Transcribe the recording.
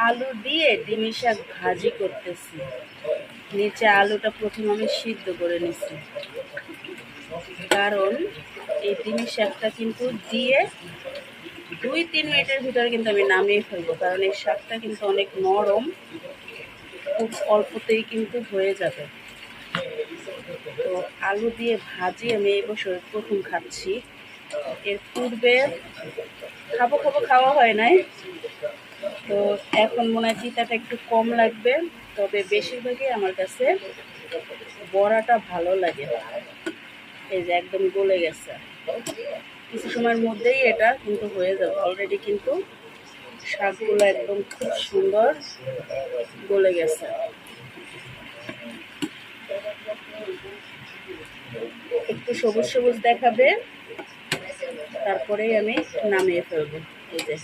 আলু দিয়ে ডিমি শাক ভাজি করতেছি। নিচে আলুটা প্রথমে আমি সিদ্ধ করে নিছি, কারণ এই ডিমি শাকটা কিন্তু দিয়ে 2-3 মিনিটের ভিতরে কিন্তু আমি নামিয়ে ফেলবো, কারণ এই শাকটা কিন্তু অনেক নরম, খুব অল্পতেই কিন্তু হয়ে যাবে। তো আলু দিয়ে ভাজি আমি এই বছর প্রথম খাচ্ছি। এর পূর্বে খাবো খাবো খাওয়া হয় নাই। তো এখন মনে হয় চিতাটা একটু কম লাগবে, তবে বেশিরভাগই আমার কাছে বড়াটা ভালো লাগে। এই যে একদম গলে গেছে, কিছু সময়ের মধ্যেই এটা কিন্তু হয়ে যাবে। অলরেডি কিন্তু শাকগুলো একদম খুব সুন্দর গলে গেছে। একটু সবুজ সবুজ দেখাবে, তারপরেই আমি নামিয়ে ফেলবো। এই যে